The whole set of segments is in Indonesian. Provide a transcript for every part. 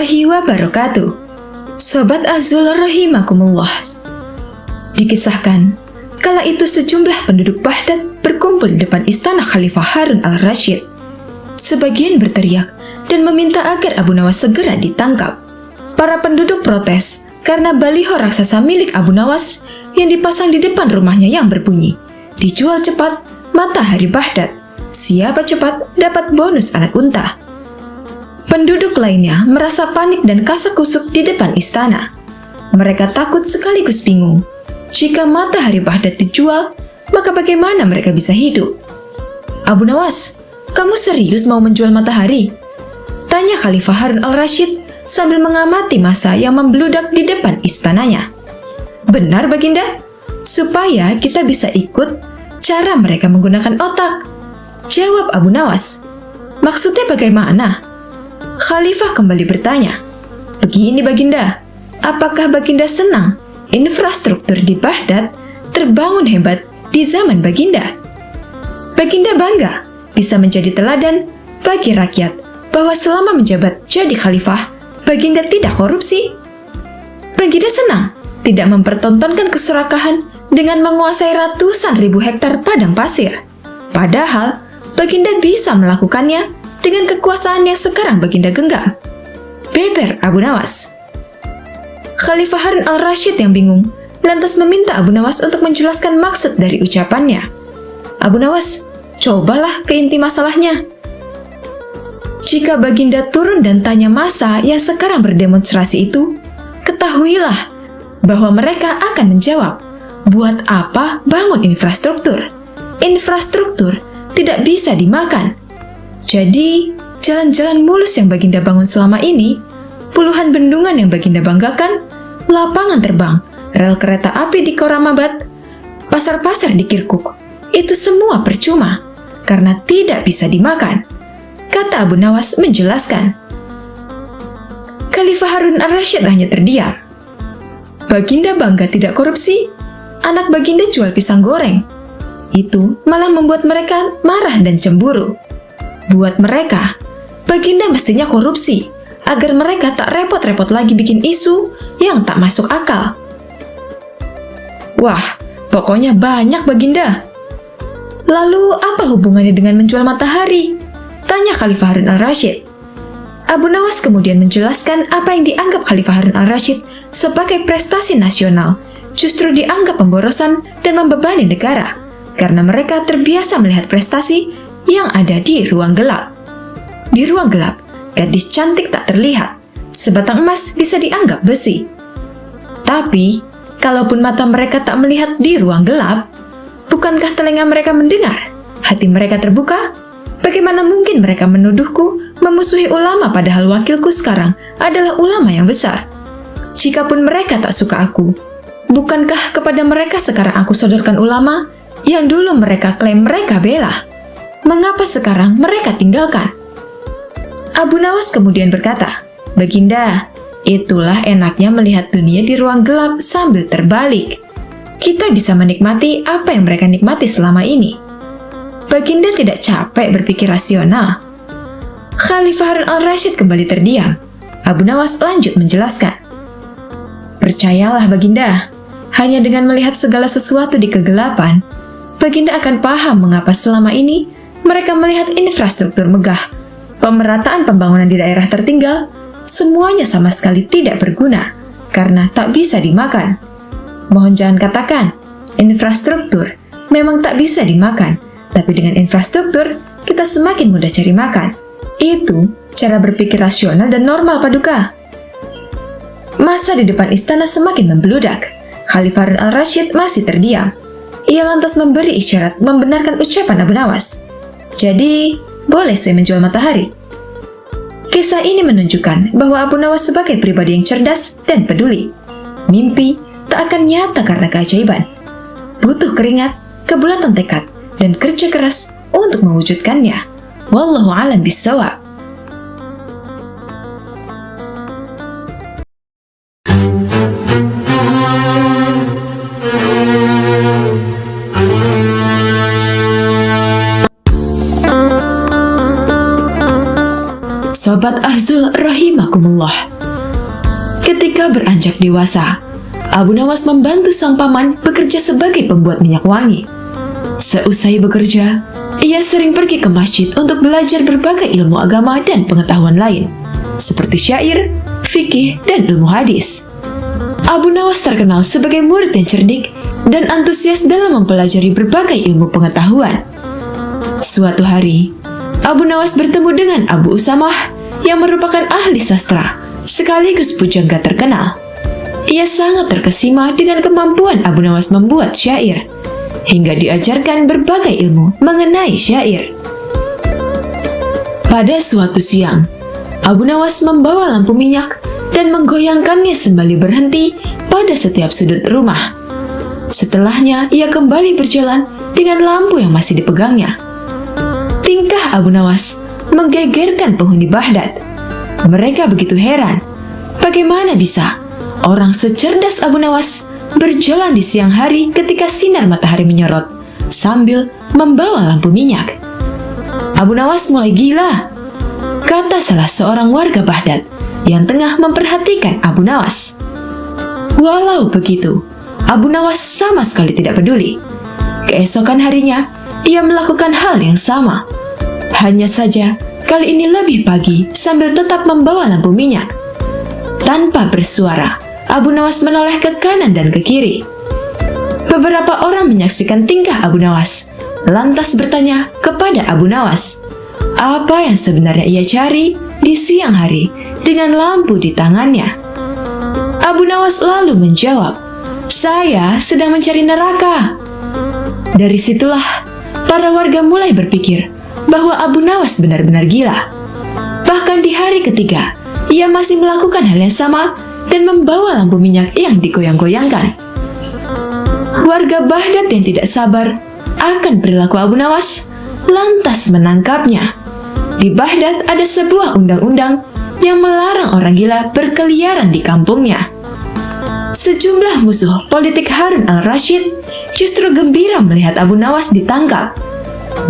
warahmatullahi wabarakatuh. Sobat Azul rahimakumullah. Dikisahkan, kala itu sejumlah penduduk Baghdad berkumpul di depan istana Khalifah Harun al-Rasyid. Sebagian berteriak dan meminta agar Abu Nawas segera ditangkap. Para penduduk protes karena baliho raksasa milik Abu Nawas yang dipasang di depan rumahnya yang berbunyi, "Dijual cepat, matahari Baghdad. Siapa cepat dapat bonus anak unta." Penduduk lainnya merasa panik dan kasak-kusuk di depan istana. Mereka takut sekaligus bingung. Jika matahari Baghdad dijual, maka bagaimana mereka bisa hidup? "Abu Nawas, kamu serius mau menjual matahari?" tanya Khalifah Harun al-Rasyid sambil mengamati massa yang membludak di depan istananya. "Benar, Baginda, supaya kita bisa ikut cara mereka menggunakan otak," jawab Abu Nawas. "Maksudnya bagaimana?" Khalifah kembali bertanya. "Begini, Baginda, apakah Baginda senang infrastruktur di Baghdad terbangun hebat di zaman Baginda? Baginda bangga bisa menjadi teladan bagi rakyat bahwa selama menjabat jadi khalifah, Baginda tidak korupsi. Baginda senang tidak mempertontonkan keserakahan dengan menguasai ratusan ribu hektar padang pasir. Padahal, Baginda bisa melakukannya dengan kekuasaan yang sekarang Baginda genggam." Beber Abu Nawas. Khalifah Harun al-Rasyid yang bingung lantas meminta Abu Nawas untuk menjelaskan maksud dari ucapannya. "Abu Nawas, cobalah ke inti masalahnya." "Jika Baginda turun dan tanya massa yang sekarang berdemonstrasi itu, ketahuilah bahwa mereka akan menjawab, 'Buat apa bangun infrastruktur? Infrastruktur tidak bisa dimakan.' Jadi, jalan-jalan mulus yang Baginda bangun selama ini, puluhan bendungan yang Baginda banggakan, lapangan terbang, rel kereta api di Khorramabad, pasar-pasar di Kirkuk, itu semua percuma karena tidak bisa dimakan," kata Abu Nawas menjelaskan. Khalifah Harun al-Rasyid hanya terdiam. Baginda bangga tidak korupsi, anak Baginda jual pisang goreng. Itu malah membuat mereka marah dan cemburu. Buat mereka, Baginda mestinya korupsi agar mereka tak repot-repot lagi bikin isu yang tak masuk akal. "Wah, pokoknya banyak Baginda." "Lalu apa hubungannya dengan menjual matahari?" tanya Khalifah Harun al-Rasyid. Abu Nawas kemudian menjelaskan apa yang dianggap Khalifah Harun al-Rasyid sebagai prestasi nasional justru dianggap pemborosan dan membebani negara karena mereka terbiasa melihat prestasi yang ada di ruang gelap. Di ruang gelap, gadis cantik tak terlihat, sebatang emas bisa dianggap besi. Tapi, kalaupun mata mereka tak melihat di ruang gelap, bukankah telinga mereka mendengar? Hati mereka terbuka? Bagaimana mungkin mereka menuduhku memusuhi ulama padahal wakilku sekarang adalah ulama yang besar? Jikapun mereka tak suka aku, bukankah kepada mereka sekarang aku sodorkan ulama yang dulu mereka klaim mereka bela? Mengapa sekarang mereka tinggalkan?" Abu Nawas kemudian berkata, "Baginda, itulah enaknya melihat dunia di ruang gelap sambil terbalik. Kita bisa menikmati apa yang mereka nikmati selama ini. Baginda tidak capek berpikir rasional." Khalifah Harun al-Rasyid kembali terdiam. Abu Nawas lanjut menjelaskan, "Percayalah Baginda, hanya dengan melihat segala sesuatu di kegelapan, Baginda akan paham mengapa selama ini mereka melihat infrastruktur megah, pemerataan pembangunan di daerah tertinggal, semuanya sama sekali tidak berguna karena tak bisa dimakan. Mohon jangan katakan, infrastruktur memang tak bisa dimakan, tapi dengan infrastruktur kita semakin mudah cari makan. Itu cara berpikir rasional dan normal, Paduka." Massa di depan istana semakin membludak. Khalifah Harun al-Rasyid masih terdiam. Ia lantas memberi isyarat membenarkan ucapan Abu Nawas. "Jadi, boleh saya menjual matahari?" Kisah ini menunjukkan bahwa Abu Nawas sebagai pribadi yang cerdas dan peduli. Mimpi tak akan nyata karena keajaiban. Butuh keringat, kebulatan tekad, dan kerja keras untuk mewujudkannya. Wallahu a'lam bishawab. Sobat Azul rahimakumullah. Ketika beranjak dewasa, Abu Nawas membantu sang paman bekerja sebagai pembuat minyak wangi. Seusai bekerja, ia sering pergi ke masjid untuk belajar berbagai ilmu agama dan pengetahuan lain, seperti syair, fikih, dan ilmu hadis. Abu Nawas terkenal sebagai murid yang cerdik dan antusias dalam mempelajari berbagai ilmu pengetahuan. Suatu hari, Abu Nawas bertemu dengan Abu Usamah yang merupakan ahli sastra sekaligus pujangga terkenal. Ia sangat terkesima dengan kemampuan Abu Nawas membuat syair, hingga diajarkan berbagai ilmu mengenai syair. Pada suatu siang, Abu Nawas membawa lampu minyak dan menggoyangkannya sembari berhenti pada setiap sudut rumah. Setelahnya, ia kembali berjalan dengan lampu yang masih dipegangnya. Tingkah Abu Nawas menggegerkan penghuni Baghdad. Mereka begitu heran, bagaimana bisa orang secerdas Abu Nawas berjalan di siang hari ketika sinar matahari menyorot sambil membawa lampu minyak. Abu Nawas mulai gila, kata salah seorang warga Baghdad yang tengah memperhatikan Abu Nawas. Walau begitu, Abu Nawas sama sekali tidak peduli. Keesokan harinya, ia melakukan hal yang sama. Hanya saja, kali ini lebih pagi sambil tetap membawa lampu minyak. Tanpa bersuara, Abu Nawas menoleh ke kanan dan ke kiri. Beberapa orang menyaksikan tingkah Abu Nawas, lantas bertanya kepada Abu Nawas, apa yang sebenarnya ia cari di siang hari dengan lampu di tangannya. Abu Nawas lalu menjawab, saya sedang mencari neraka. Dari situlah, para warga mulai berpikir bahwa Abu Nawas benar-benar gila. Bahkan di hari ketiga, ia masih melakukan hal yang sama dan membawa lampu minyak yang digoyang-goyangkan. Warga Baghdad yang tidak sabar akan perilaku Abu Nawas lantas menangkapnya. Di Baghdad ada sebuah undang-undang yang melarang orang gila berkeliaran di kampungnya. Sejumlah musuh politik Harun al-Rashid justru gembira melihat Abu Nawas ditangkap.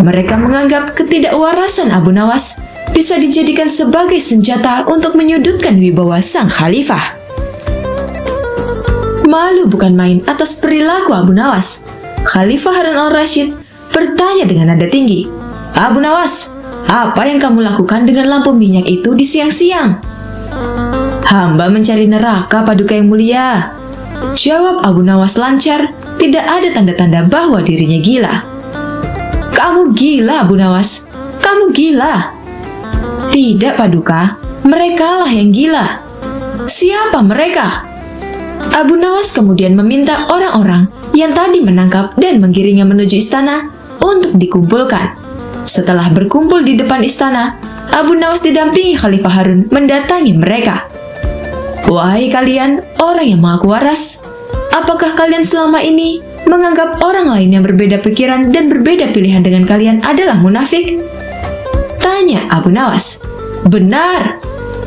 Mereka menganggap ketidakwarasan Abu Nawas bisa dijadikan sebagai senjata untuk menyudutkan wibawa sang khalifah. Malu bukan main atas perilaku Abu Nawas. Khalifah Harun al-Rashid bertanya dengan nada tinggi, Abu Nawas, apa yang kamu lakukan dengan lampu minyak itu di siang-siang? Hamba mencari neraka, Paduka yang mulia. Jawab Abu Nawas lancar, tidak ada tanda-tanda bahwa dirinya gila. Kamu gila, Abu Nawas. Kamu gila. Tidak, Paduka. Merekalah yang gila. Siapa mereka? Abu Nawas kemudian meminta orang-orang yang tadi menangkap dan menggiringnya menuju istana untuk dikumpulkan. Setelah berkumpul di depan istana, Abu Nawas didampingi Khalifah Harun mendatangi mereka. Wahai kalian orang yang maha waras, apakah kalian selama ini menganggap orang lain yang berbeda pikiran dan berbeda pilihan dengan kalian adalah munafik? Tanya Abu Nawas. Benar,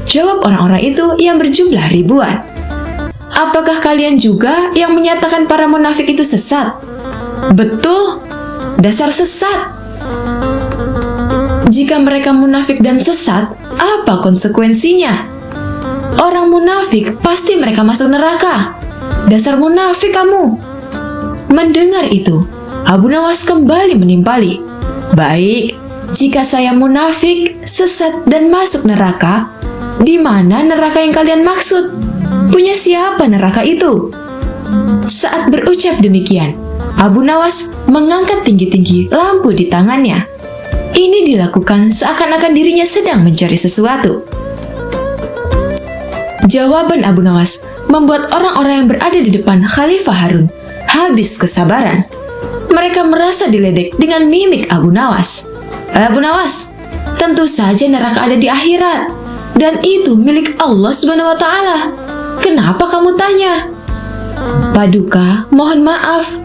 jawab orang-orang itu yang berjumlah ribuan. Apakah kalian juga yang menyatakan para munafik itu sesat? Betul, dasar sesat. Jika mereka munafik dan sesat, apa konsekuensinya? Orang munafik pasti mereka masuk neraka. Dasar munafik kamu. Mendengar itu, Abu Nawas kembali menimpali. Baik, jika saya munafik, sesat dan masuk neraka, di mana neraka yang kalian maksud? Punya siapa neraka itu? Saat berucap demikian, Abu Nawas mengangkat tinggi-tinggi lampu di tangannya. Ini dilakukan seakan-akan dirinya sedang mencari sesuatu. Jawaban Abu Nawas membuat orang-orang yang berada di depan Khalifah Harun habis kesabaran. Mereka merasa diledek dengan mimik Abu Nawas. Abu Nawas, tentu saja neraka ada di akhirat, dan itu milik Allah Subhanahu wa Ta'ala. Kenapa kamu tanya? Paduka, mohon maaf.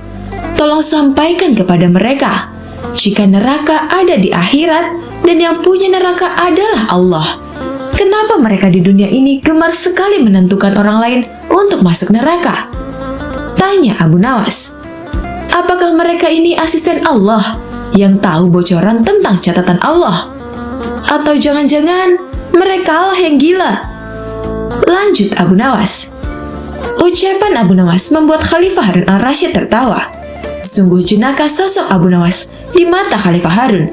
Tolong sampaikan kepada mereka, jika neraka ada di akhirat dan yang punya neraka adalah Allah. Kenapa mereka di dunia ini gemar sekali menentukan orang lain untuk masuk neraka? Tanya Abu Nawas. Apakah mereka ini asisten Allah yang tahu bocoran tentang catatan Allah? Atau jangan-jangan merekalah yang gila? Lanjut Abu Nawas. Ucapan Abu Nawas membuat Khalifah Harun al-Rasyid tertawa. Sungguh jenaka sosok Abu Nawas di mata Khalifah Harun.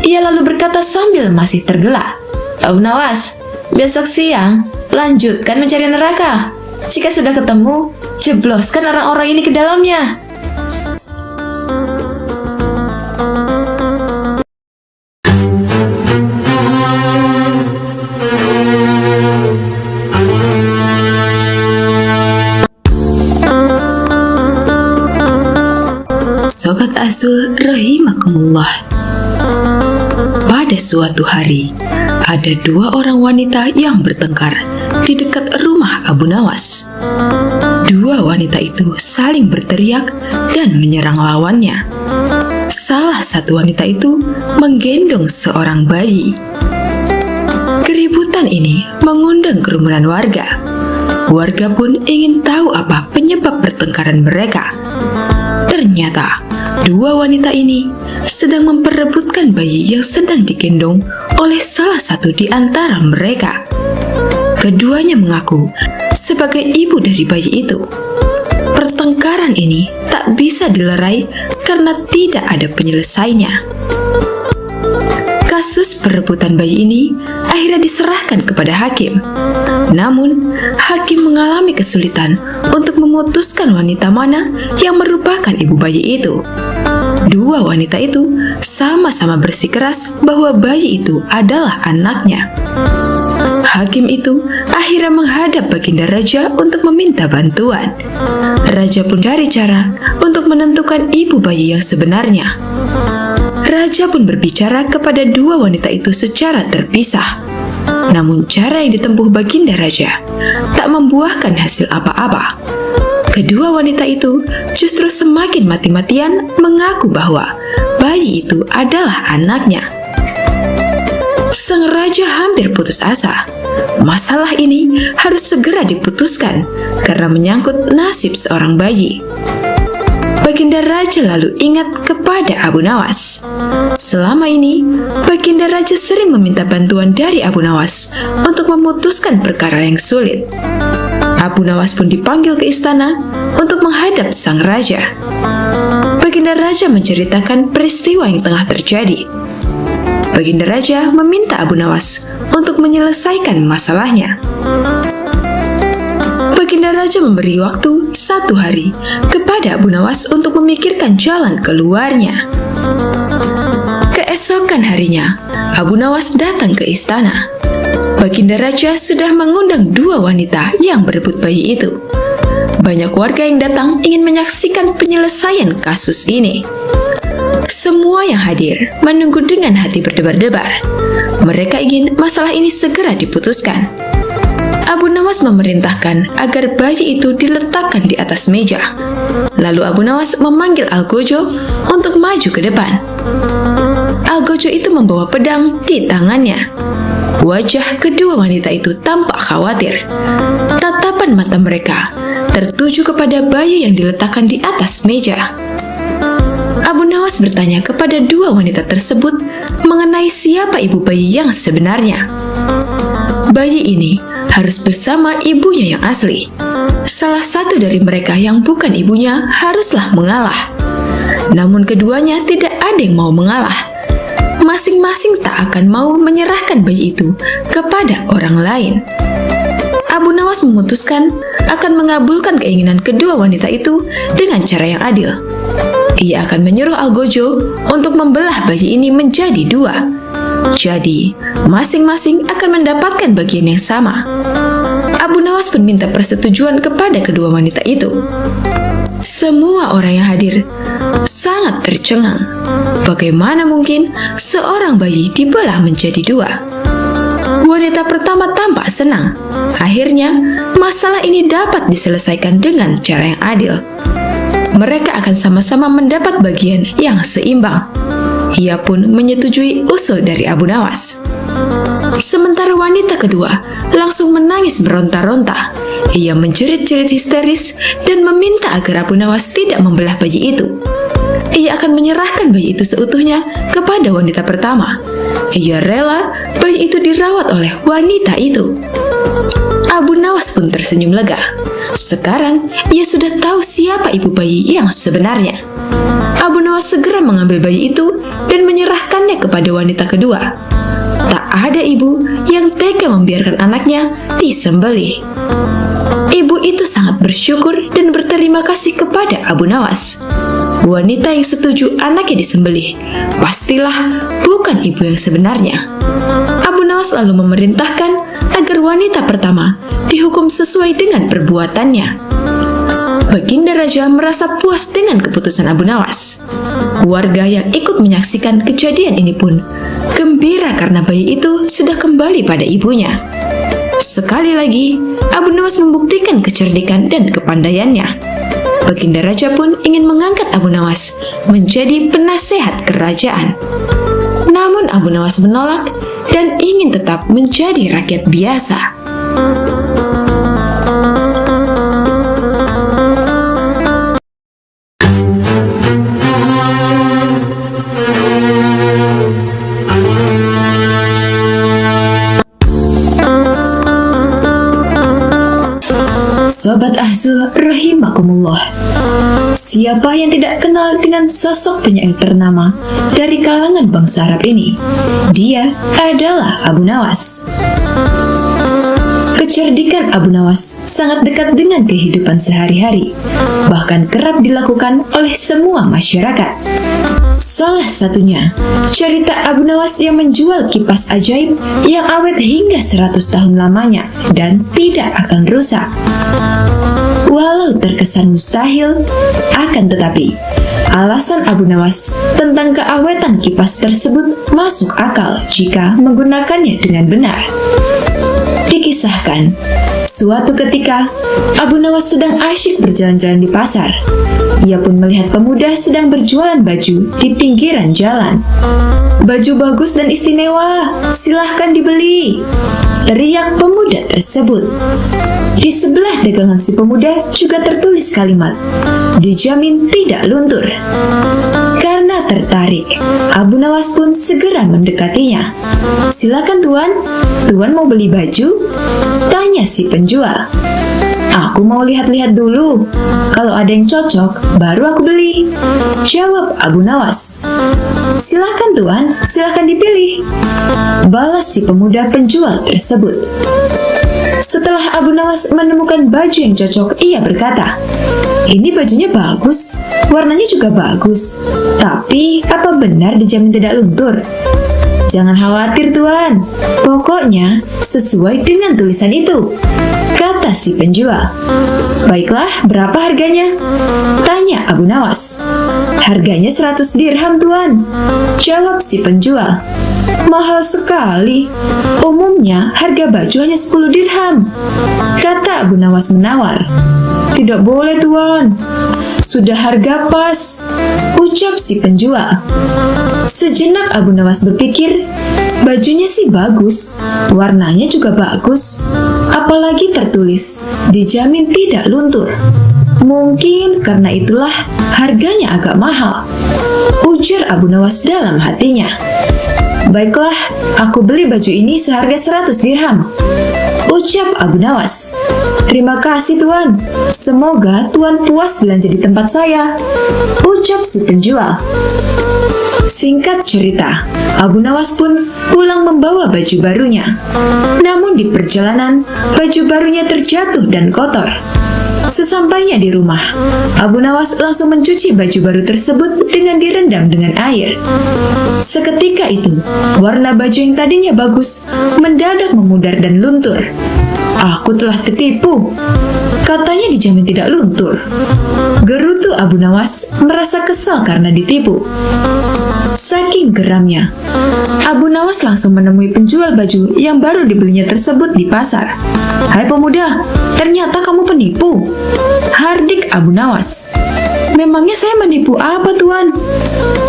Ia lalu berkata sambil masih tergelak, "Abu Nawas, besok siang lanjutkan mencari neraka. Jika sudah ketemu, jebloskan orang-orang ini ke dalamnya." Sobat Azul rahimakumullah. Pada suatu hari, ada dua orang wanita yang bertengkar di dekat rumah Abu Nawas. Dua wanita itu saling berteriak dan menyerang lawannya. Salah satu wanita itu menggendong seorang bayi. Keributan ini mengundang kerumunan warga. Warga pun ingin tahu apa penyebab pertengkaran mereka. Ternyata dua wanita ini sedang memperebutkan bayi yang sedang digendong oleh salah satu di antara mereka. Keduanya mengaku sebagai ibu dari bayi itu. Pertengkaran ini tak bisa dilerai karena tidak ada penyelesainya. Kasus perebutan bayi ini akhirnya diserahkan kepada hakim. Namun, hakim mengalami kesulitan untuk memutuskan wanita mana yang merupakan ibu bayi itu. Dua wanita itu sama-sama bersikeras bahwa bayi itu adalah anaknya. Hakim itu akhirnya menghadap Baginda Raja untuk meminta bantuan. Raja pun cari cara untuk menentukan ibu bayi yang sebenarnya. Raja pun berbicara kepada dua wanita itu secara terpisah. Namun cara yang ditempuh Baginda Raja tak membuahkan hasil apa-apa. Kedua wanita itu justru semakin mati-matian mengaku bahwa bayi itu adalah anaknya. Sang raja hampir putus asa. Masalah ini harus segera diputuskan karena menyangkut nasib seorang bayi. Baginda Raja lalu ingat kepada Abu Nawas. Selama ini, Baginda Raja sering meminta bantuan dari Abu Nawas untuk memutuskan perkara yang sulit. Abu Nawas pun dipanggil ke istana untuk menghadap sang raja. Baginda Raja menceritakan peristiwa yang tengah terjadi. Baginda Raja meminta Abu Nawas untuk menyelesaikan masalahnya. Baginda Raja memberi waktu 1 hari kepada Abu Nawas untuk memikirkan jalan keluarnya. Keesokan harinya, Abu Nawas datang ke istana. Baginda Raja sudah mengundang dua wanita yang berebut bayi itu. Banyak warga yang datang ingin menyaksikan penyelesaian kasus ini. Semua yang hadir menunggu dengan hati berdebar-debar. Mereka ingin masalah ini segera diputuskan. Abu Nawas memerintahkan agar bayi itu diletakkan di atas meja. Lalu Abu Nawas memanggil Algojo untuk maju ke depan. Algojo itu membawa pedang di tangannya. Wajah kedua wanita itu tampak khawatir. Tatapan mata mereka tertuju kepada bayi yang diletakkan di atas meja. Abu Nawas bertanya kepada dua wanita tersebut mengenai siapa ibu bayi yang sebenarnya. Bayi ini harus bersama ibunya yang asli. Salah satu dari mereka yang bukan ibunya haruslah mengalah. Namun keduanya tidak ada yang mau mengalah. Masing-masing tak akan mau menyerahkan bayi itu kepada orang lain. Abu Nawas memutuskan akan mengabulkan keinginan kedua wanita itu dengan cara yang adil. Ia akan menyuruh Algojo untuk membelah bayi ini menjadi 2. Jadi, masing-masing akan mendapatkan bagian yang sama. Abu Nawas pun minta persetujuan kepada kedua wanita itu. Semua orang yang hadir sangat tercengang. Bagaimana mungkin seorang bayi dibelah menjadi 2? Wanita pertama tampak senang. Akhirnya, masalah ini dapat diselesaikan dengan cara yang adil. Mereka akan sama-sama mendapat bagian yang seimbang. Ia pun menyetujui usul dari Abu Nawas. Sementara wanita kedua langsung menangis beronta-ronta. Ia menjerit-jerit histeris dan meminta agar Abu Nawas tidak membelah bayi itu. Ia akan menyerahkan bayi itu seutuhnya kepada wanita pertama. Ia rela bayi itu dirawat oleh wanita itu. Abu Nawas pun tersenyum lega. Sekarang ia sudah tahu siapa ibu bayi yang sebenarnya. Abu Nawas segera mengambil bayi itu dan menyerahkannya kepada wanita kedua. Tak ada ibu yang tega membiarkan anaknya disembelih. Ibu itu sangat bersyukur dan berterima kasih kepada Abu Nawas. Wanita yang setuju anaknya disembelih pastilah bukan ibu yang sebenarnya. Abu Nawas lalu memerintahkan agar wanita pertama dihukum sesuai dengan perbuatannya. Baginda Raja merasa puas dengan keputusan Abu Nawas. Warga yang ikut menyaksikan kejadian ini pun gembira karena bayi itu sudah kembali pada ibunya. Sekali lagi, Abu Nawas membuktikan kecerdikan dan kepandaiannya. Baginda Raja pun ingin mengangkat Abu Nawas menjadi penasehat kerajaan. Namun Abu Nawas menolak dan ingin tetap menjadi rakyat biasa. Sobat Ahzul rahimakumullah. Siapa yang tidak kenal dengan sosok penyair ternama dari kalangan bangsa Arab ini? Dia adalah Abu Nawas. Kecerdikan Abu Nawas sangat dekat dengan kehidupan sehari-hari, bahkan kerap dilakukan oleh semua masyarakat. Salah satunya, cerita Abu Nawas yang menjual kipas ajaib yang awet hingga 100 tahun lamanya dan tidak akan rusak. Walau terkesan mustahil, akan tetapi, alasan Abu Nawas tentang keawetan kipas tersebut masuk akal jika menggunakannya dengan benar. Dikisahkan, suatu ketika Abu Nawas sedang asyik berjalan-jalan di pasar. Ia pun melihat pemuda sedang berjualan baju di pinggiran jalan. "Baju bagus dan istimewa, silahkan dibeli," teriak pemuda tersebut. Di sebelah dagangan si pemuda juga tertulis kalimat, "Dijamin tidak luntur." Karena tertarik, Abu Nawas pun segera mendekatinya. "Silakan tuan, tuan mau beli baju?" tanya si penjual. "Aku mau lihat-lihat dulu. Kalau ada yang cocok, baru aku beli," jawab Abu Nawas. "Silakan tuan, silakan dipilih," balas si pemuda penjual tersebut. Setelah Abu Nawas menemukan baju yang cocok, ia berkata, "Ini bajunya bagus, warnanya juga bagus. Tapi apa benar dijamin tidak luntur?" "Jangan khawatir tuan, pokoknya sesuai dengan tulisan itu," kata si penjual. "Baiklah, berapa harganya?" tanya Abu Nawas. "Harganya 100 dirham tuan," jawab si penjual. "Mahal sekali. Umumnya harga baju hanya 10 dirham," kata Abu Nawas menawar. "Tidak boleh tuan, sudah harga pas," ucap si penjual. Sejenak Abu Nawas berpikir, bajunya sih bagus, warnanya juga bagus, apalagi tertulis dijamin tidak luntur. Mungkin karena itulah harganya agak mahal, ujar Abu Nawas dalam hatinya. "Baiklah, aku beli baju ini seharga 100 dirham," ucap Abu Nawas. "Terima kasih tuan, semoga tuan puas belanja di tempat saya," ucap si penjual. Singkat cerita, Abu Nawas pun pulang membawa baju barunya. Namun di perjalanan, baju barunya terjatuh dan kotor. Sesampainya di rumah, Abu Nawas langsung mencuci baju baru tersebut dengan direndam dengan air. Seketika itu, warna baju yang tadinya bagus mendadak memudar dan luntur. "Aku telah tertipu. Katanya dijamin tidak luntur," gerutu Abu Nawas merasa kesal karena ditipu. Saking geramnya, Abu Nawas langsung menemui penjual baju yang baru dibelinya tersebut di pasar. "Hai pemuda, ternyata kamu penipu," hardik Abu Nawas. "Memangnya saya menipu apa tuan?"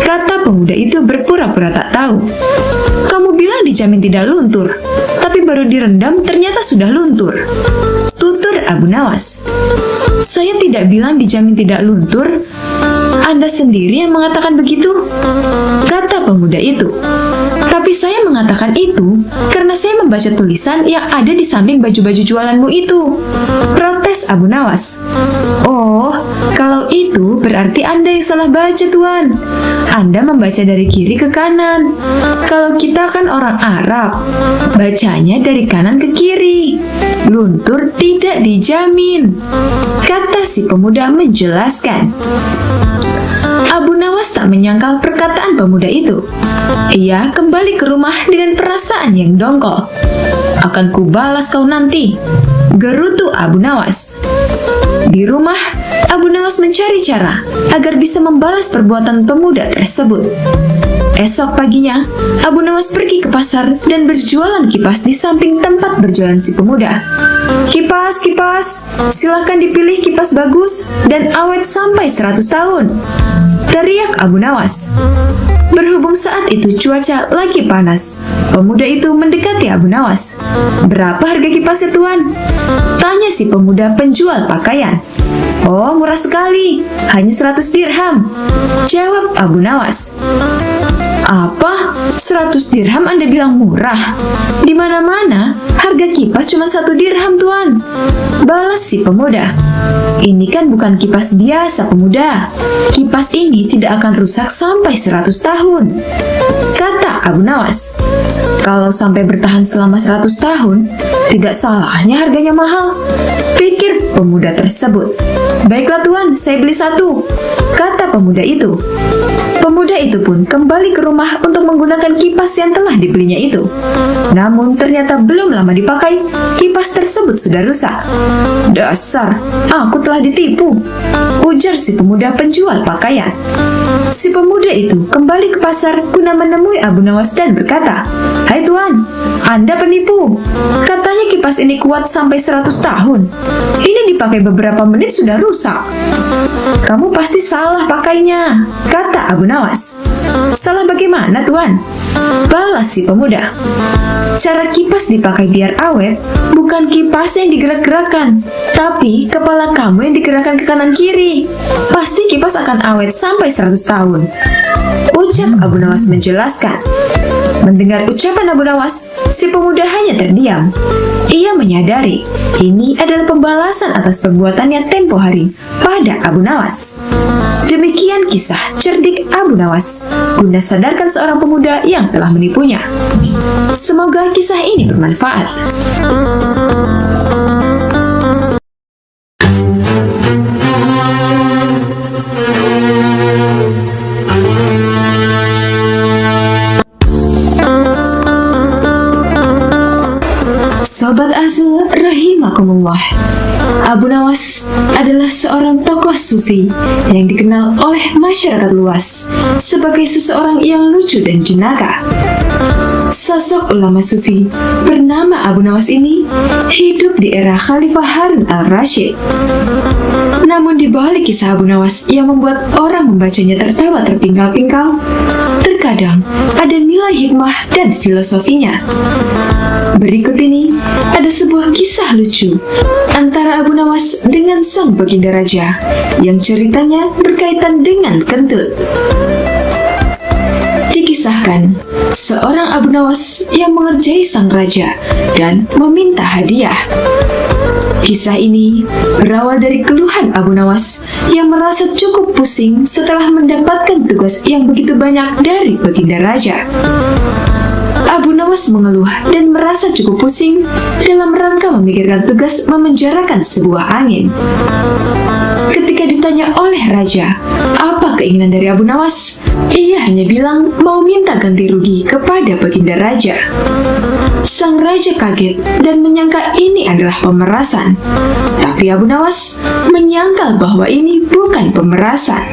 kata pemuda itu berpura-pura tak tahu. "Kamu bilang dijamin tidak luntur, tapi baru direndam ternyata sudah luntur," tutur Abu Nawas. "Saya tidak bilang dijamin tidak luntur. Anda sendiri yang mengatakan begitu, kata pemuda itu. Tapi saya mengatakan itu karena saya membaca tulisan yang ada di samping baju-baju jualanmu itu, protes Abu Nawas. Oh, kalau itu berarti Anda yang salah baca, Tuan. Anda membaca dari kiri ke kanan. Kalau kita kan orang Arab, bacanya dari kanan ke kiri. Luntur tidak dijamin, kata si pemuda menjelaskan. Abu Nawas tak menyangkal perkataan pemuda itu. Ia kembali ke rumah dengan perasaan yang dongkol. Akan kubalas kau nanti, gerutu Abu Nawas. Di rumah, Abu Nawas mencari cara agar bisa membalas perbuatan pemuda tersebut. Esok paginya, Abu Nawas pergi ke pasar dan berjualan kipas di samping tempat berjualan si pemuda. Kipas, kipas, silakan dipilih kipas bagus dan awet sampai 100 tahun, teriak Abu Nawas. Berhubung saat itu cuaca lagi panas, pemuda itu mendekati Abu Nawas. Berapa harga kipasnya, Tuan? Tanya si pemuda penjual pakaian. Oh, murah sekali, hanya 100 dirham, jawab Abu Nawas. Apa? 100 dirham Anda bilang murah? Di mana-mana harga kipas cuma 1 dirham, Tuan, balas si pemuda. Ini kan bukan kipas biasa, pemuda. Kipas ini tidak akan rusak sampai 100 tahun, kata Abu Nawas. Kalau sampai bertahan selama 100 tahun, tidak salahnya harganya mahal, pikir pemuda tersebut. Baiklah, Tuan, saya beli 1, kata pemuda itu. Pemuda itu pun kembali ke rumah untuk menggunakan kipas yang telah dibelinya itu. Namun ternyata belum lama dipakai, kipas tersebut sudah rusak. Dasar, aku telah ditipu, ujar si pemuda penjual pakaian. Si pemuda itu kembali ke pasar guna menemui Abu Nawas dan berkata, "Hai Tuan, Anda penipu. Katanya kipas ini kuat sampai 100 tahun. Ini dipakai beberapa menit sudah rusak." "Kamu pasti salah pakainya," kata Abu Nawas. "Salah bagaimana, Tuan?" balas si pemuda. "Cara kipas dipakai biar awet bukan kipas yang digerak-gerakan, tapi kepala kamu yang digerakkan ke kanan kiri. Pasti kipas akan awet sampai 100 tahun, ucap Abu Nawas menjelaskan. Mendengar ucapan Abu Nawas, si pemuda hanya terdiam. Ia menyadari ini adalah pembalasan atas perbuatannya tempo hari pada Abu Nawas. Demikian kisah cerdik Abu Nawas guna sadarkan seorang pemuda yang telah menipunya. Semoga kisah ini bermanfaat. Sobat Azul rahimakumullah, Abu Nawas adalah seorang tokoh sufi yang dikenal oleh masyarakat luas sebagai seseorang yang lucu dan jenaka. Sosok ulama sufi bernama Abu Nawas ini hidup di era Khalifah Harun al-Rashid. Namun di balik kisah Abu Nawas yang membuat orang membacanya tertawa terpingkal-pingkal, terkadang ada nilai hikmah dan filosofinya. Berikut ini ada sebuah kisah lucu antara Abu Nawas dengan sang baginda raja yang ceritanya berkaitan dengan kentut. Dikisahkan, seorang Abu Nawas yang mengerjai sang raja dan meminta hadiah. Kisah ini berawal dari keluhan Abu Nawas yang merasa cukup pusing setelah mendapatkan tugas yang begitu banyak dari baginda raja. Abu Nawas mengeluh dan merasa cukup pusing dalam rangka memikirkan tugas memenjarakan sebuah angin. Ketika ditanya oleh raja, apa keinginan dari Abu Nawas? Ia hanya bilang mau minta ganti rugi kepada baginda raja. Sang raja kaget dan menyangka ini adalah pemerasan. Tapi Abu Nawas menyangkal bahwa ini bukan pemerasan.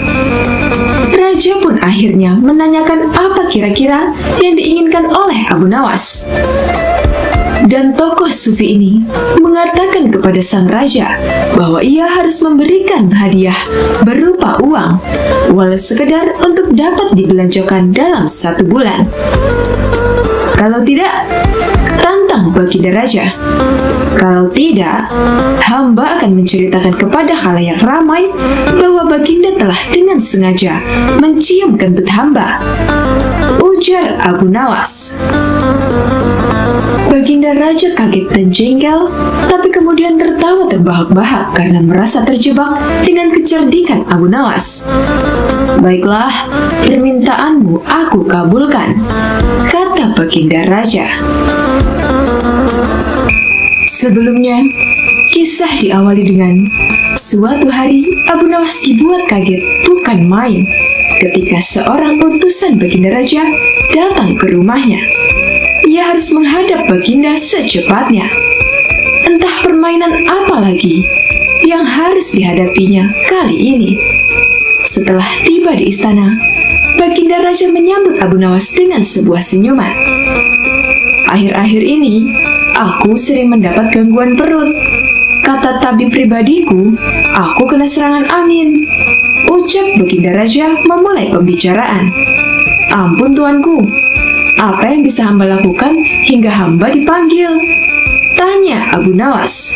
Raja pun akhirnya menanyakan apa kira-kira yang diinginkan oleh Abu Nawas. Dan tokoh sufi ini mengatakan kepada sang raja bahwa ia harus memberikan hadiah berupa uang, walau sekedar untuk dapat dibelanjakan dalam 1 bulan. Kalau tidak, tantang Baginda Raja. Kalau tidak, hamba akan menceritakan kepada khalayak ramai bahwa Baginda telah dengan sengaja mencium kentut hamba, ujar Abu Nawas. Baginda Raja kaget dan jengkel, tapi kemudian tertawa terbahak-bahak karena merasa terjebak dengan kecerdikan Abu Nawas. Baiklah, permintaanmu aku kabulkan, kata Baginda Raja. Sebelumnya, kisah diawali dengan suatu hari Abu Nawas dibuat kaget bukan main ketika seorang utusan Baginda Raja datang ke rumahnya. Ia harus menghadap Baginda secepatnya. Entah permainan apa lagi yang harus dihadapinya kali ini. Setelah tiba di istana, Baginda Raja menyambut Abu Nawas dengan sebuah senyuman. Akhir-akhir ini, aku sering mendapat gangguan perut. Kata tabib pribadiku, aku kena serangan angin, ucap Baginda Raja memulai pembicaraan. Ampun tuanku, apa yang bisa hamba lakukan hingga hamba dipanggil? Tanya Abu Nawas.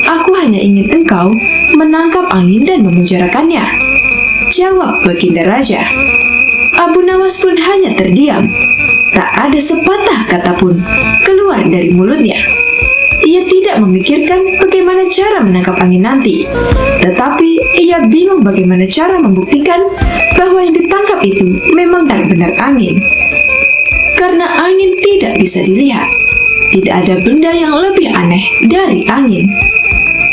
Aku hanya ingin engkau menangkap angin dan memenjarakannya, jawab Baginda Raja. Abu Nawas pun hanya terdiam. Tak ada sepatah kata pun keluar dari mulutnya. Ia tidak memikirkan bagaimana cara menangkap angin nanti, tetapi ia bingung bagaimana cara membuktikan bahwa yang ditangkap itu memang benar-benar angin. Karena angin tidak bisa dilihat, tidak ada benda yang lebih aneh dari angin.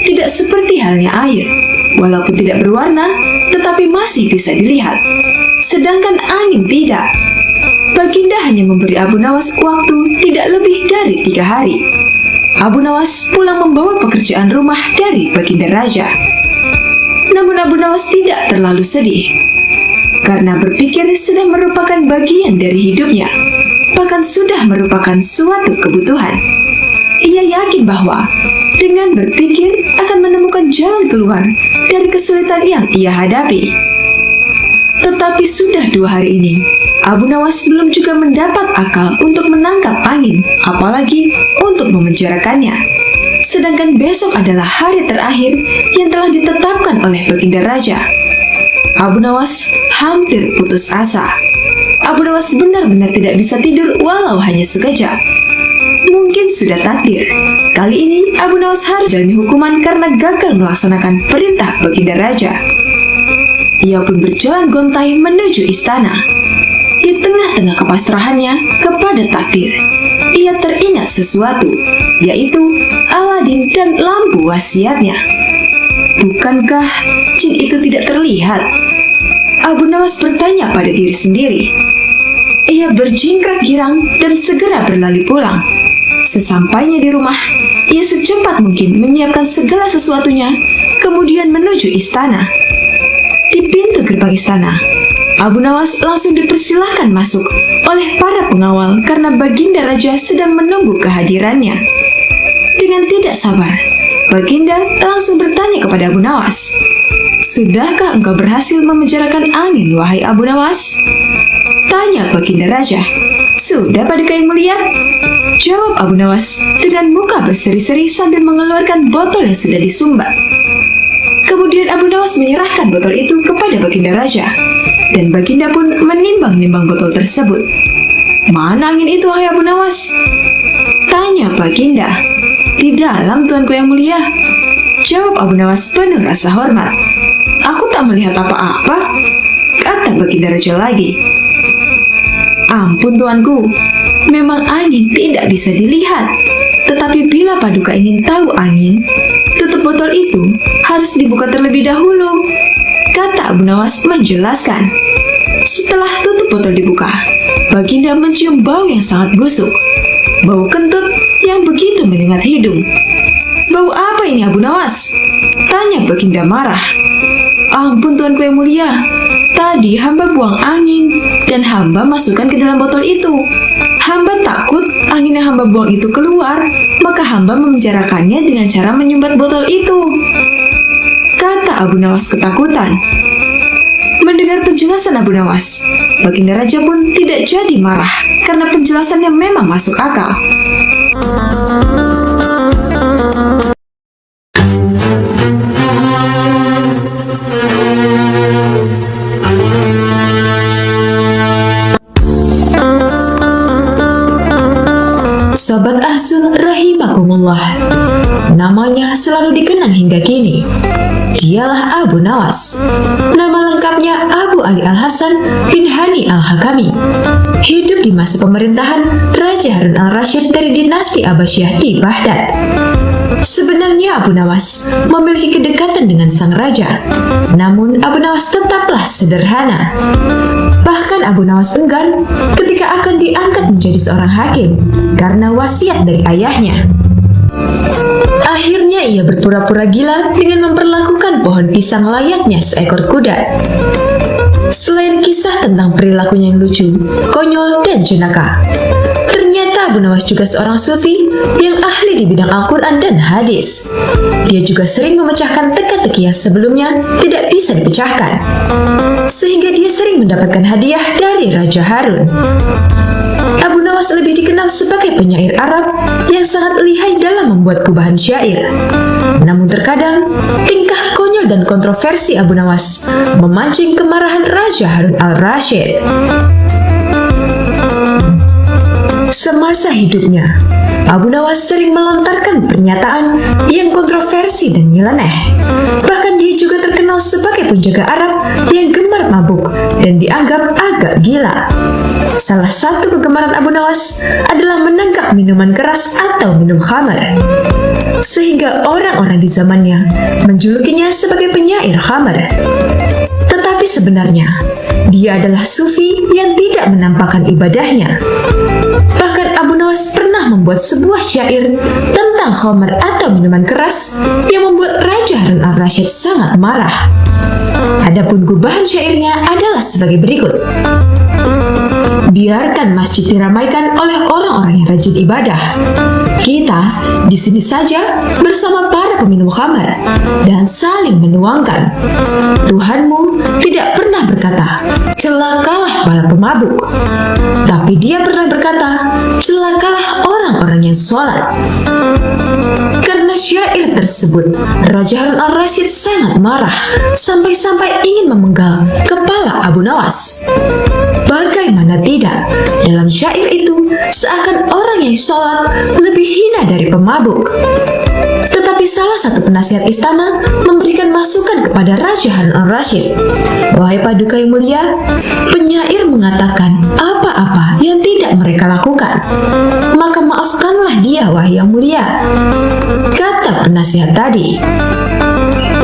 Tidak seperti halnya air, walaupun tidak berwarna, tetapi masih bisa dilihat. Sedangkan angin tidak. Baginda hanya memberi Abu Nawas waktu tidak lebih dari 3 hari. Abu Nawas pulang membawa pekerjaan rumah dari Baginda Raja. Namun Abu Nawas tidak terlalu sedih, karena berpikir sudah merupakan bagian dari hidupnya, bahkan sudah merupakan suatu kebutuhan. Ia yakin bahwa dengan berpikir akan menemukan jalan keluar dari kesulitan yang ia hadapi. Tetapi sudah 2 hari ini, Abu Nawas belum juga mendapat akal untuk menangkap angin, apalagi untuk memenjarakannya. Sedangkan besok adalah hari terakhir yang telah ditetapkan oleh Baginda Raja. Abu Nawas hampir putus asa. Abu Nawas benar-benar tidak bisa tidur walau hanya sekejap. Mungkin sudah takdir. Kali ini Abu Nawas harus jalani hukuman karena gagal melaksanakan perintah Baginda Raja. Ia pun berjalan gontai menuju istana. Di tengah-tengah kepasrahannya kepada takdir, ia teringat sesuatu, yaitu Aladin dan lampu wasiatnya. Bukankah jin itu tidak terlihat? Abu Nawas bertanya pada diri sendiri. Ia berjingkrak girang dan segera berlari pulang. Sesampainya di rumah, ia secepat mungkin menyiapkan segala sesuatunya, kemudian menuju istana. Di pintu gerbang istana, Abu Nawas langsung dipersilahkan masuk oleh para pengawal karena Baginda Raja sedang menunggu kehadirannya. Dengan tidak sabar, Baginda langsung bertanya kepada Abu Nawas, "Sudahkah engkau berhasil memenjarakan angin, wahai Abu Nawas?" Tanya Baginda Raja. "Sudah, Paduka Yang Mulia," jawab Abu Nawas dengan muka berseri-seri sambil mengeluarkan botol yang sudah disumbat. Kemudian Abu Nawas menyerahkan botol itu kepada Baginda Raja, dan Baginda pun menimbang-nimbang botol tersebut. "Mana angin itu, wahai Abu Nawas?" tanya Baginda. "Di dalam, tuanku yang mulia," jawab Abu Nawas penuh rasa hormat. "Aku tak melihat apa-apa," kata Baginda Raja lagi. "Ampun tuanku, memang angin tidak bisa dilihat. Tetapi bila Paduka ingin tahu angin, tutup botol itu harus dibuka terlebih dahulu," kata Abu Nawas menjelaskan. Setelah tutup botol dibuka, Baginda mencium bau yang sangat busuk. Bau kentut yang begitu menyengat hidung. "Bau apa ini, Abu Nawas?" tanya Baginda marah. "Ampun tuanku yang mulia, tadi hamba buang angin dan hamba masukkan ke dalam botol itu. Hamba takut angin yang hamba buang itu keluar, maka hamba memenjarakannya dengan cara menyumbat botol itu," kata Abu Nawas ketakutan. Mendengar Mendengar penjelasan Abu Nawas, Baginda Raja pun tidak jadi marah karena penjelasannya memang masuk akal. Sobat Ahzun rahimakumullah, namanya selalu dikenang hingga kini. Dialah Abu Nawas. Nama lengkapnya Abu Ali Al-Hasan bin Hani Al-Hakami. Hidup di masa pemerintahan Raja Harun Al-Rasyid dari dinasti Abbasiyah di Baghdad. Sebenarnya Abu Nawas memiliki kedekatan dengan sang raja, namun Abu Nawas tetaplah sederhana. Bahkan Abu Nawas enggan ketika akan diangkat menjadi seorang hakim karena wasiat dari ayahnya. Akhirnya ia berpura-pura gila dengan memperlakukan pohon pisang layaknya seekor kuda. Selain kisah tentang perilakunya yang lucu, konyol, dan jenaka, ternyata Abu Nawas juga seorang sufi yang ahli di bidang Al-Quran dan hadis. Dia juga sering memecahkan teka-teki yang sebelumnya tidak bisa dipecahkan, sehingga dia sering mendapatkan hadiah dari Raja Harun. Abu Nawas lebih dikenal sebagai penyair Arab yang sangat lihai dalam membuat gubahan syair. Namun terkadang, tingkah konyol dan kontroversi Abu Nawas memancing kemarahan Raja Harun Al-Rasyid. Semasa hidupnya, Abu Nawas sering melontarkan pernyataan yang kontroversi dan nyeleneh. Bahkan dia juga terkenal sebagai penjaga Arab yang gemar mabuk dan dianggap agak gila. Salah satu kegemaran Abu Nawas adalah menenggak minuman keras atau minum khamar, sehingga orang-orang di zamannya menjulukinya sebagai penyair khamar. Tetapi sebenarnya, dia adalah sufi yang tidak menampakkan ibadahnya. Bahkan Abu Nawas pernah membuat sebuah syair tentang khamar atau minuman keras yang membuat Raja Harun Al-Rasyid sangat marah. Adapun gubahan syairnya adalah sebagai berikut. Biarkan masjid diramaikan oleh orang-orang yang rajin ibadah. Kita di sini saja bersama para peminum khamar dan saling menuangkan. Tuhanmu tidak pernah berkata, celakalah para pemabuk. Tapi dia pernah berkata, celakalah orang-orang yang sholat. Karena syair tersebut, Raja Harun Al-Rasyid sangat marah sampai-sampai ingin memenggal kepala Abu Nawas. Bagaimana tidak, dalam syair itu seakan orang yang sholat lebih hina dari pemabuk. Tetapi salah satu penasihat istana memberikan masukan kepada Raja Harun Al-Rasyid. Wahai paduka yang mulia, penyair mengatakan apa-apa yang tidak mereka lakukan, maka maafkanlah dia, wahai yang mulia. Kata penasihat tadi.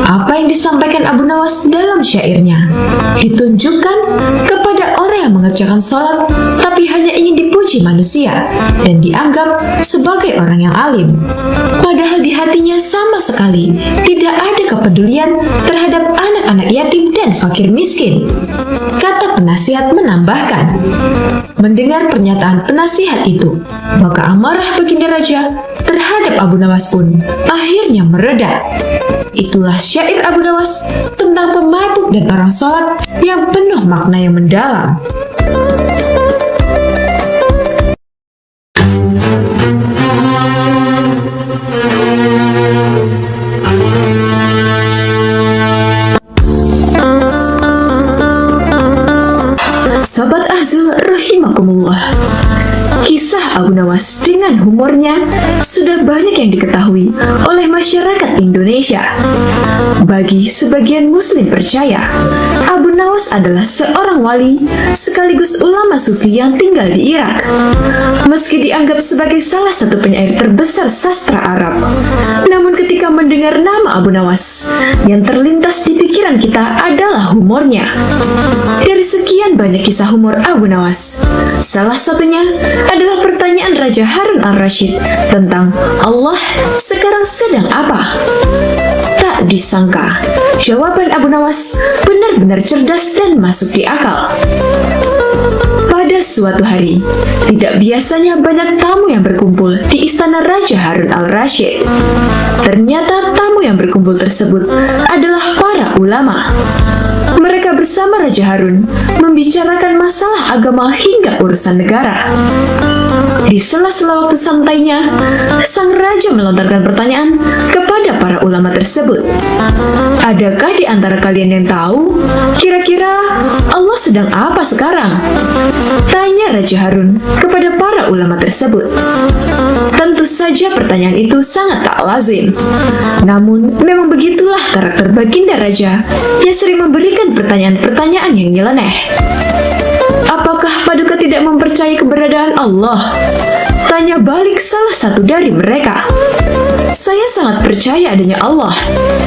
Apa yang disampaikan Abu Nawas dalam syairnya ditunjukkan kepada orang yang mengerjakan sholat tapi hanya ingin dipuji manusia dan dianggap sebagai orang yang alim. Padahal di hatinya sama sekali tidak ada kepedulian terhadap anak-anak yatim dan fakir miskin. Kata penasihat menambahkan, mendengar pernyataan penasihat itu, maka amarah Baginda Raja terhadap Abu Nawas pun akhirnya mereda. Itulah syair Abu Nawas tentang pemabuk dan orang sholat yang penuh makna yang mendalam. Sobat Ahzun rahimakumullah, kisah Abu Nawas dengan humornya sudah banyak yang diketahui oleh masyarakat Indonesia. Bagi sebagian muslim percaya, Abu Nawas adalah seorang wali sekaligus ulama sufi yang tinggal di Irak. Meski dianggap sebagai salah satu penyair terbesar sastra Arab, namun ketika mendengar nama Abu Nawas, yang terlintas di pikiran kita adalah humornya. Dari sekian banyak kisah humor Abu Nawas, salah satunya adalah pertanyaan Raja Harun Al-Rasyid tentang Allah sekarang sedang apa. Tak disangka, jawaban Abu Nawas benar-benar cerdas dan masuk di akal. Pada suatu hari, tidak biasanya banyak tamu yang berkumpul di istana Raja Harun Al-Rasyid. Ternyata tamu yang berkumpul tersebut adalah para ulama. Mereka bersama Raja Harun membicarakan masalah agama hingga urusan negara. Di sela-sela waktu santainya, sang raja melontarkan pertanyaan kepada para ulama tersebut. Adakah di antara kalian yang tahu kira-kira Allah sedang apa sekarang? Tanya Raja Harun kepada para ulama tersebut. Tentu saja pertanyaan itu sangat tak lazim. Namun, memang begitulah karakter Baginda Raja yang sering memberikan pertanyaan-pertanyaan yang nyeleneh. Apakah Paduka tidak mempercayai keberadaan Allah? Tanya balik salah satu dari mereka. Saya sangat percaya adanya Allah,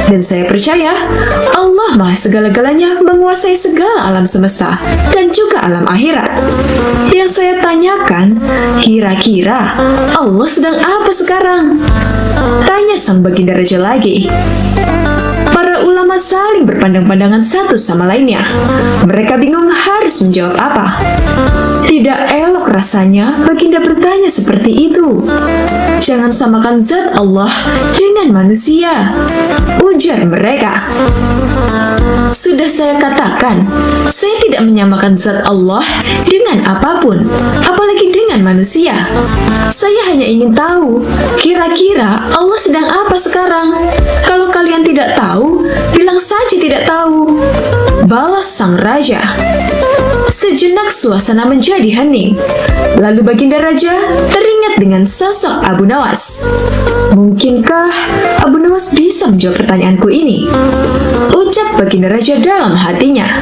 dan saya percaya Allah Maha segala-galanya menguasai segala alam semesta dan juga alam akhirat. Yang saya tanyakan, kira-kira Allah sedang apa sekarang? Tanya sang Baginda Raja lagi. Para ulama saling berpandang-pandangan satu sama lainnya. Mereka bingung harus menjawab apa. Tidak elok rasanya Baginda bertanya seperti itu. Jangan samakan zat Allah dengan manusia, ujar mereka. Sudah saya katakan, saya tidak menyamakan zat Allah dengan apapun, apalagi dengan manusia. Saya hanya ingin tahu, kira-kira Allah sedang apa sekarang? Kalau kalian tidak tahu, bilang saja tidak tahu, balas sang raja. Sejenak suasana menjadi hening. Lalu Baginda Raja teringat dengan sosok Abu Nawas. Mungkinkah Abu Nawas bisa menjawab pertanyaanku ini? Ucap Baginda Raja dalam hatinya.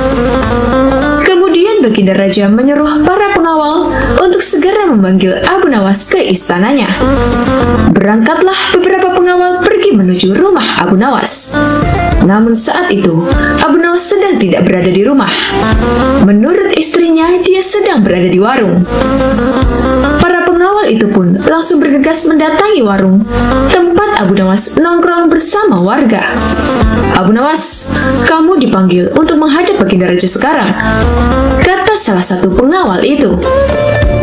Kemudian Baginda Raja menyuruh para pengawal untuk segera memanggil Abu Nawas ke istananya. Berangkatlah beberapa pengawal pergi menuju rumah Abu Nawas. Namun saat itu, Abu Nawas sedang tidak berada di rumah. Menurut istrinya, dia sedang berada di warung. Para pengawal itu pun langsung bergegas mendatangi warung tempat Abu Nawas nongkrong bersama warga. Abu Nawas, kamu dipanggil untuk menghadap Baginda Raja sekarang, kata salah satu pengawal itu.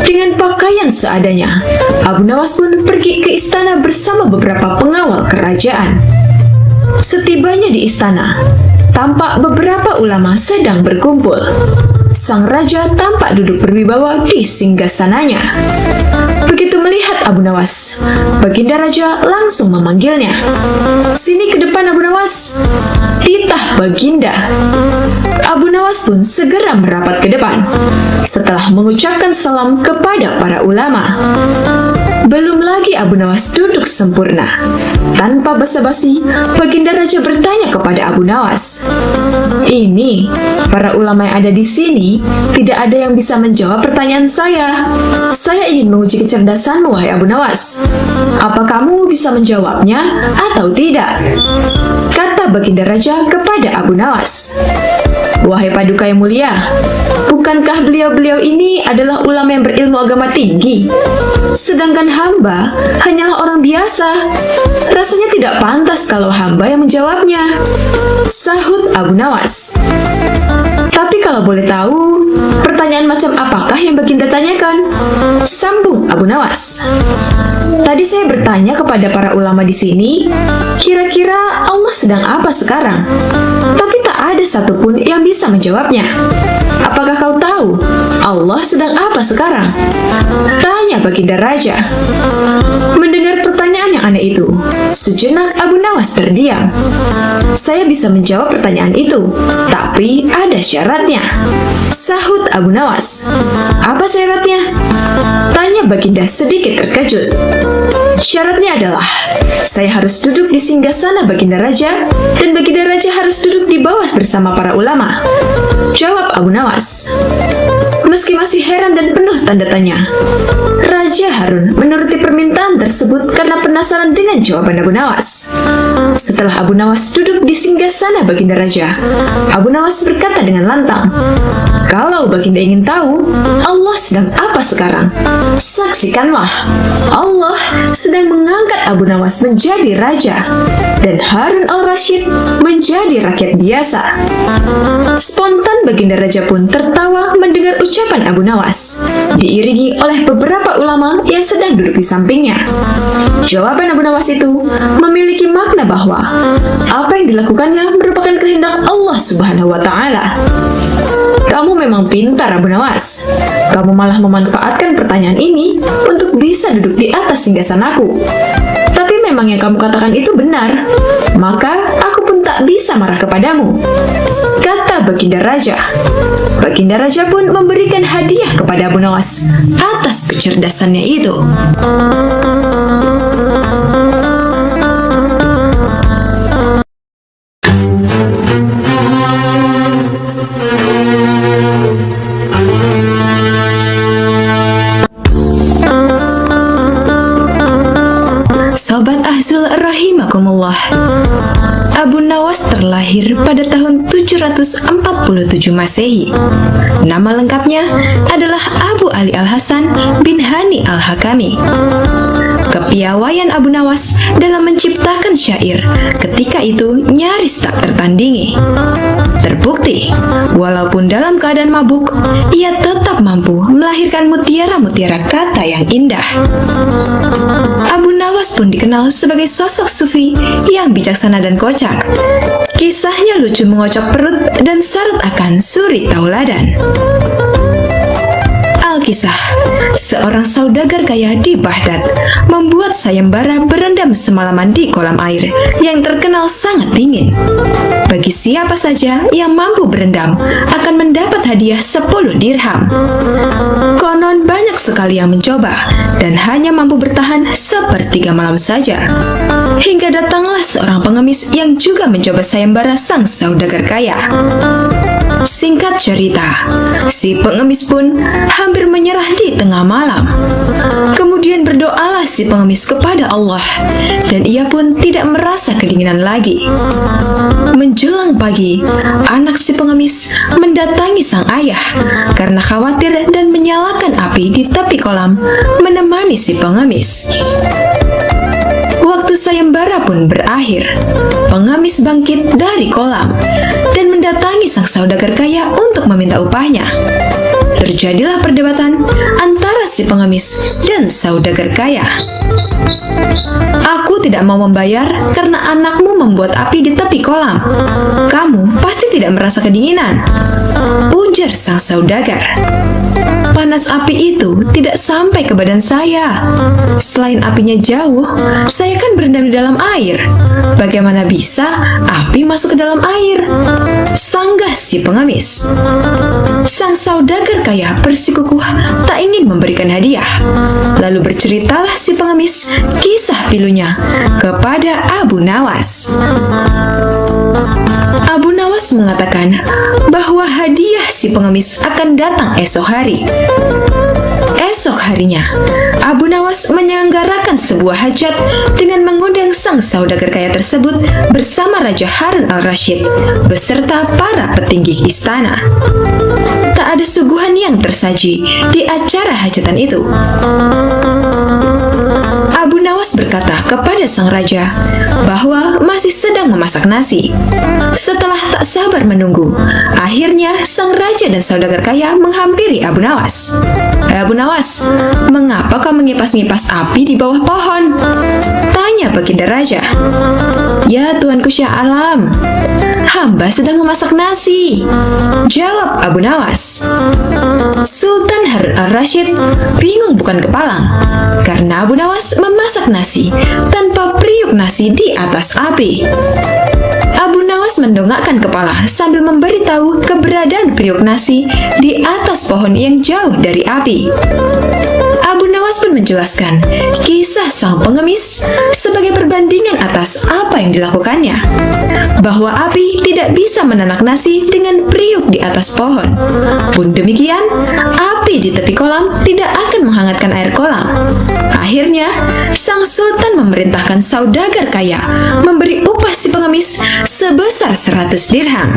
Dengan pakaian seadanya, Abu Nawas pun pergi ke istana bersama beberapa pengawal kerajaan. Setibanya di istana, tampak beberapa ulama sedang berkumpul. Sang raja tampak duduk berwibawa di singgasananya. Begitu melihat Abu Nawas, Baginda Raja langsung memanggilnya. Sini ke depan Abu Nawas. Titah Baginda. Abu Nawas pun segera merapat ke depan setelah mengucapkan salam kepada para ulama. Belum lagi Abu Nawas duduk sempurna. Tanpa basa-basi, Baginda Raja bertanya kepada Abu Nawas, "Ini, para ulama yang ada di sini, tidak ada yang bisa menjawab pertanyaan saya. Saya ingin menguji kecerdasanmu, wahai Abu Nawas. Apa kamu bisa menjawabnya atau tidak?" Kata Baginda Raja kepada Abu Nawas. "Wahai Paduka yang mulia, bukankah beliau-beliau ini adalah ulama yang berilmu agama tinggi? Sedangkan hamba hanyalah orang biasa. Rasanya tidak pantas kalau hamba yang menjawabnya," sahut Abu Nawas. "Tapi kalau boleh tahu, pertanyaan macam apakah yang Baginda tanyakan?" sambung Abu Nawas. "Tadi saya bertanya kepada para ulama di sini, kira-kira Allah sedang apa sekarang? Tapi tak ada satupun yang bisa menjawabnya. Apakah kau tahu Allah sedang apa sekarang?" tanya Baginda Raja. Mendengar pertanyaan yang aneh itu, sejenak Abu Nawas terdiam. "Saya bisa menjawab pertanyaan itu, tapi ada syaratnya," sahut Abu Nawas. "Apa syaratnya?" tanya Baginda sedikit terkejut. "Syaratnya adalah saya harus duduk di singgasana Baginda Raja dan Baginda Raja harus duduk di bawah bersama para ulama," jawab Abu Nawas. Meski masih heran dan penuh tanda tanya, Raja Harun menuruti permintaan tersebut karena penasaran dengan jawaban Abu Nawas. Setelah Abu Nawas duduk di singgasana Baginda Raja, Abu Nawas berkata dengan lantang, "Kalau Baginda ingin tahu Allah sedang apa sekarang, saksikanlah, Allah sedang mengangkat Abu Nawas menjadi raja dan Harun al-Rasyid menjadi rakyat biasa." Spontan Baginda Raja pun tertawa mendengar ucapan Abu Nawas, diiringi oleh beberapa ulama yang sedang duduk di sampingnya. Jawaban Abu Nawas itu memiliki makna bahwa apa yang dilakukannya merupakan kehendak Allah Subhanahu wa Ta'ala. memang pintar, Abu Nawas. Kamu malah memanfaatkan pertanyaan ini untuk bisa duduk di atas singgahsanaku. Tapi memang yang kamu katakan itu benar, maka aku pun tak bisa marah kepadamu, kata Baginda Raja. Baginda Raja pun memberikan hadiah kepada Abu Nawas atas kecerdasannya itu. Sobat Ahzul rahimakumullah, Abu Nawas terlahir pada tahun 747 Masehi. Nama lengkapnya adalah Abu Ali Al-Hasan bin Hani Al-Hakami. Kepiawaian Abu Nawas dalam menciptakan syair ketika itu nyaris tak tertandingi. Terbukti, walaupun dalam keadaan mabuk, ia tetap mampu melahirkan mutiara-mutiara kata yang indah. Abu Nawas pun dikenal sebagai sosok sufi yang bijaksana dan kocak. Kisahnya lucu mengocok perut dan syarat akan suri tauladan. Alkisah, seorang saudagar kaya di Baghdad membuat sayembara berendam semalaman di kolam air yang terkenal sangat dingin. Bagi siapa saja yang mampu berendam akan mendapat hadiah 10 dirham. Konon banyak sekali yang mencoba dan hanya mampu bertahan sepertiga malam saja. Hingga datanglah seorang pengemis yang juga mencoba sayembara sang saudagar kaya. Singkat cerita, si pengemis pun hampir menyerah di tengah malam. Kemudian berdoalah si pengemis kepada Allah, dan ia pun tidak merasa kedinginan lagi. Menjelang pagi, anak si pengemis mendatangi sang ayah karena khawatir dan menyalakan api di tepi kolam menemani si pengemis. Waktu sayembara pun berakhir. Pengemis bangkit dari kolam dan mendatangi sang saudagar kaya untuk meminta upahnya. Terjadilah perdebatan antara si pengemis dan saudagar kaya. Aku tidak mau membayar karena anakmu membuat api di tepi kolam. Kamu pasti tidak merasa kedinginan, ujar sang saudagar. Panas api itu tidak sampai ke badan saya. Selain apinya jauh, saya kan berendam di dalam air. Bagaimana bisa api masuk ke dalam air? Sanggah si pengemis. Sang saudagar kaya bersikukuh tak ingin memberikan hadiah. Lalu berceritalah si pengemis kisah pilunya kepada Abu Nawas. Abu Nawas mengatakan bahwa hadiah si pengemis akan datang esok hari. Esok harinya, Abu Nawas menyelenggarakan sebuah hajat dengan mengundang sang saudagar kaya tersebut bersama Raja Harun al-Rasyid beserta para petinggi istana. Tak ada suguhan yang tersaji di acara hajatan itu. Abu Nawas berkata kepada sang raja bahwa masih sedang memasak nasi. Setelah tak sabar menunggu, akhirnya sang raja dan saudagar kaya menghampiri Abu Nawas. Abu Nawas, mengapa kau mengipas-ngipas api di bawah pohon? Tanya Baginda Raja. Ya Tuanku Syah Alam, hamba sedang memasak nasi, jawab Abu Nawas. Sultan Harun al-Rasyid bingung bukan kepalang karena Abu Nawas memasak nasi tanpa periuk nasi di atas api. Abu Nawas mendongakkan kepala sambil memberitahu keberadaan periuk nasi di atas pohon yang jauh dari api. Abu Nawas pun menjelaskan kisah sang pengemis sebagai perbandingan atas apa yang dilakukannya, bahwa api tidak bisa menanak nasi dengan periuk di atas pohon. Pun demikian, api di tepi kolam tidak akan menghangatkan air kolam. Akhirnya, sang sultan memerintahkan saudagar kaya memberi upah si pengemis sebesar 100 dirham.